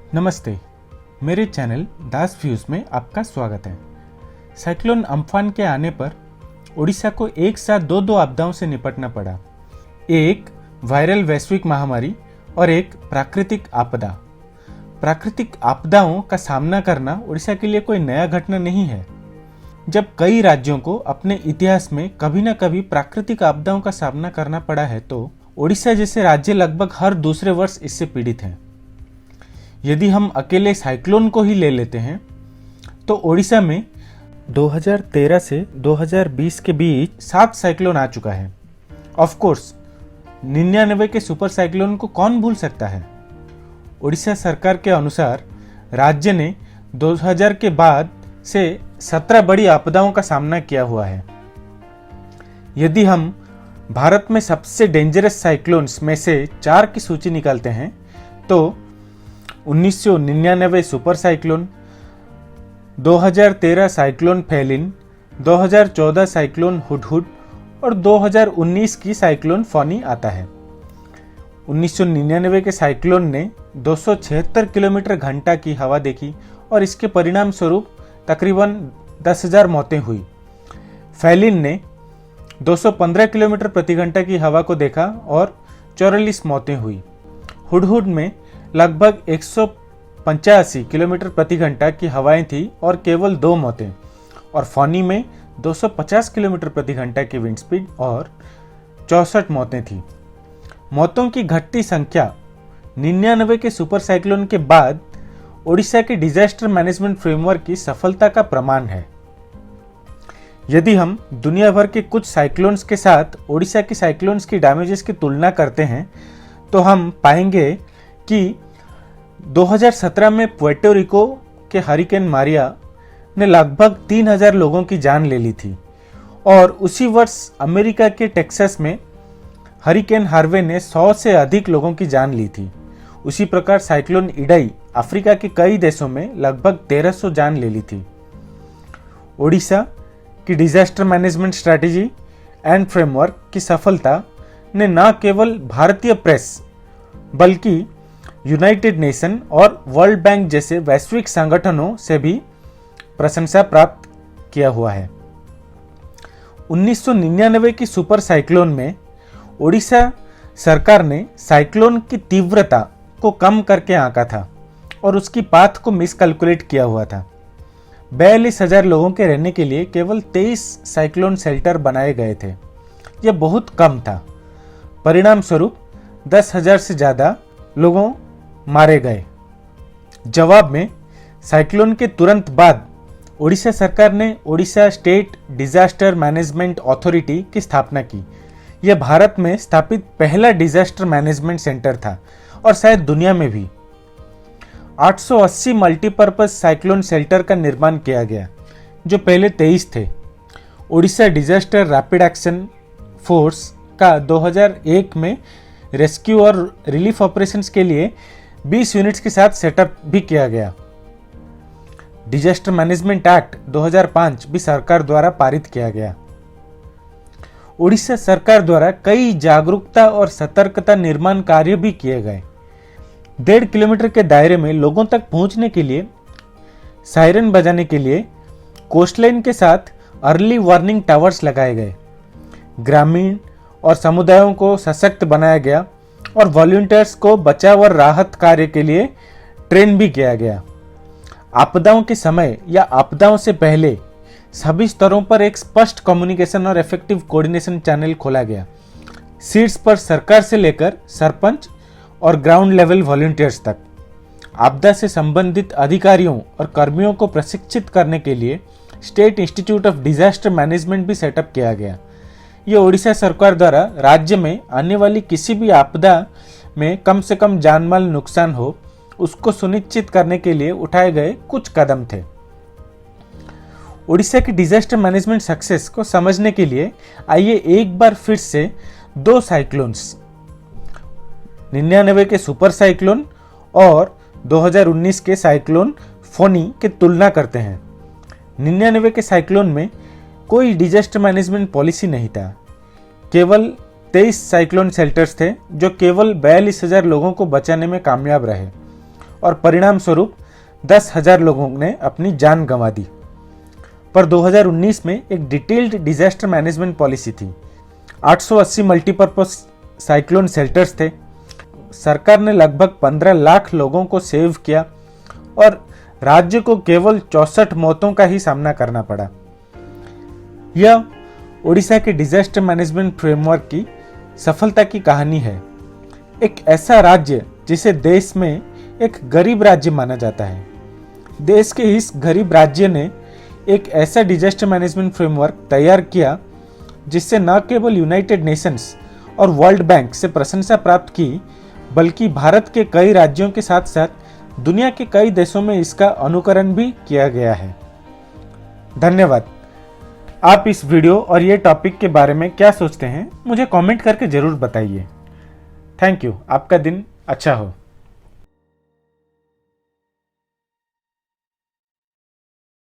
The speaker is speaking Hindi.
नमस्ते, मेरे चैनल दास व्यूज़ में आपका स्वागत है। साइक्लोन अम्फान के आने पर ओडिशा को एक साथ दो आपदाओं से निपटना पड़ा। एक वायरल वैश्विक महामारी और एक प्राकृतिक आपदा। प्राकृतिक आपदाओं का सामना करना ओडिशा के लिए कोई नया घटना नहीं है। जब कई राज्यों को अपने इतिहास में कभी न कभी प्राकृतिक आपदाओं का सामना करना पड़ा है, तो ओडिशा जैसे राज्य लगभग हर दूसरे वर्ष इससे पीड़ित हैं। यदि हम अकेले साइक्लोन को ही ले लेते हैं तो ओडिशा में 2013 से 2020 के बीच 7 साइक्लोन आ चुका है। ऑफ कोर्स 99 के सुपर साइक्लोन को कौन भूल सकता है। ओडिशा सरकार के अनुसार राज्य ने 2000 के बाद से 17 बड़ी आपदाओं का सामना किया हुआ है। यदि हम भारत में सबसे डेंजरस साइक्लोन्स में से 4 की सूची निकालते हैं तो 1999 super cyclone, 2013 cyclone Phailin, 2014 cyclone Hudhud और 2019 की साइक्लोन फनी आता है। 1999 के साइक्लोन ने 276 किलोमीटर घंटा की हवा देखी और इसके परिणाम स्वरूप तकरीबन 10,000 मौतें हुई। फेलिन ने 215 किलोमीटर प्रति घंटा की हवा को देखा और 44 मौतें हुई। हुडहुड में लगभग 185 किलोमीटर प्रति घंटा की हवाएं थी और केवल 2 मौतें, और फनी में 250 किलोमीटर प्रति घंटा की विंड स्पीड और 64 मौतें थी। मौतों की घटती संख्या 99 के सुपर साइक्लोन के बाद ओडिशा के डिजास्टर मैनेजमेंट फ्रेमवर्क की सफलता का प्रमाण है। यदि हम दुनिया भर के कुछ साइक्लोन्स के साथ ओडिशा की साइक्लोन्स की डैमेजेस की तुलना करते हैं तो हम पाएंगे कि 2017 में पुएर्टो रिको के हरिकेन मारिया ने लगभग 3,000 लोगों की जान ले ली थी, और उसी वर्ष अमेरिका के टेक्सास में हरिकेन हार्वे ने 100 से अधिक लोगों की जान ली थी। उसी प्रकार साइक्लोन इडाई अफ्रीका के कई देशों में लगभग 1,300 जान ले ली थी। ओडिशा की disaster management strategy and framework की सफलता ने न केवल भारतीय प्रेस बल्कि यूनाइटेड नेशन और वर्ल्ड बैंक जैसे वैश्विक संगठनों से भी प्रशंसा प्राप्त किया हुआ है। 1999 की सुपर साइक्लोन में ओडिशा सरकार ने साइक्लोन की तीव्रता को कम करके आंका था और उसकी पाथ को मिसकैलकुलेट किया हुआ था। 42,000 लोगों के रहने के लिए केवल 23 साइक्लोन शेल्टर बनाए गए थे। यह बहुत कम था। परिणाम स्वरूप 10,000 से ज़्यादा लोगों मारे गए। जवाब में साइक्लोन के तुरंत बाद ओडिशा सरकार ने Odisha state disaster management authority की स्थापना की। यह भारत में स्थापित पहला डिजास्टर मैनेजमेंट सेंटर था और शायद दुनिया में भी। 880 मल्टीपर्पज साइक्लोन शेल्टर का निर्माण किया गया, जो पहले 23 थे। Odisha disaster rapid action force का 2001 में रेस्क्यू और रिलीफ ऑपरेशंस के लिए 20 यूनिट्स के साथ सेटअप भी किया गया। डिजास्टर मैनेजमेंट एक्ट 2005 भी सरकार द्वारा पारित किया गया। ओडिशा सरकार द्वारा कई जागरूकता और सतर्कता निर्माण कार्य भी किए गए। 1.5 किलोमीटर के दायरे में लोगों तक पहुंचने के लिए सायरन बजाने के लिए कोस्टलाइन के साथ अर्ली वार्निंग टावर्स लगाए गए। ग्रामीण और समुदायों को सशक्त बनाया गया और वॉलंटियर्स को बचाव और राहत कार्य के लिए ट्रेन भी किया गया। आपदाओं के समय या आपदाओं से पहले सभी स्तरों पर एक स्पष्ट कम्युनिकेशन और इफेक्टिव कोऑर्डिनेशन चैनल खोला गया। सीट्स पर सरकार से लेकर सरपंच और ग्राउंड लेवल वॉलंटियर्स तक। आपदा से संबंधित अधिकारियों और कर्मियों को प्रशिक्षित करने के लिए state institute of disaster management भी सेटअप किया गया। ये ओडिशा सरकार द्वारा राज्य में आने वाली किसी भी आपदा में कम से कम जानमाल नुकसान हो, उसको सुनिश्चित करने के लिए उठाए गए कुछ कदम थे। ओडिशा की डिजास्टर मैनेजमेंट सक्सेस को समझने के लिए आइए एक बार फिर से 2 साइक्लोन्स 99 के सुपर साइक्लोन और 2019 के साइक्लोन फोनी की तुलना करते हैं। 99 के साइक्लोन में कोई डिजास्टर मैनेजमेंट पॉलिसी नहीं था। केवल 23 साइक्लोन शेल्टर्स थे जो केवल 42,000 लोगों को बचाने में कामयाब रहे। और परिणाम स्वरूप 10,000 लोगों ने अपनी जान गंवा दी। पर 2019 में एक डिटेल्ड डिजास्टर मैनेजमेंट पॉलिसी थी। 880 मल्टीपर्पज साइक्लोन शेल्टर्स थे। सरकार ने लगभग 15 लाख लोगों को सेव किया और राज्य को केवल 64 मौतों का ही सामना करना पड़ा। यह ओडिशा के डिजास्टर मैनेजमेंट फ्रेमवर्क की सफलता की कहानी है। एक ऐसा राज्य जिसे देश में एक गरीब राज्य माना जाता है। देश के इस गरीब राज्य ने एक ऐसा डिजास्टर मैनेजमेंट फ्रेमवर्क तैयार किया जिससे न केवल यूनाइटेड नेशंस और वर्ल्ड बैंक से प्रशंसा प्राप्त की, बल्कि भारत के कई राज्यों के साथ साथ दुनिया के कई देशों में इसका अनुकरण भी किया गया है। धन्यवाद। आप इस वीडियो और ये टॉपिक के बारे में क्या सोचते हैं, मुझे कमेंट करके जरूर बताइए। Thank you. आपका दिन अच्छा हो।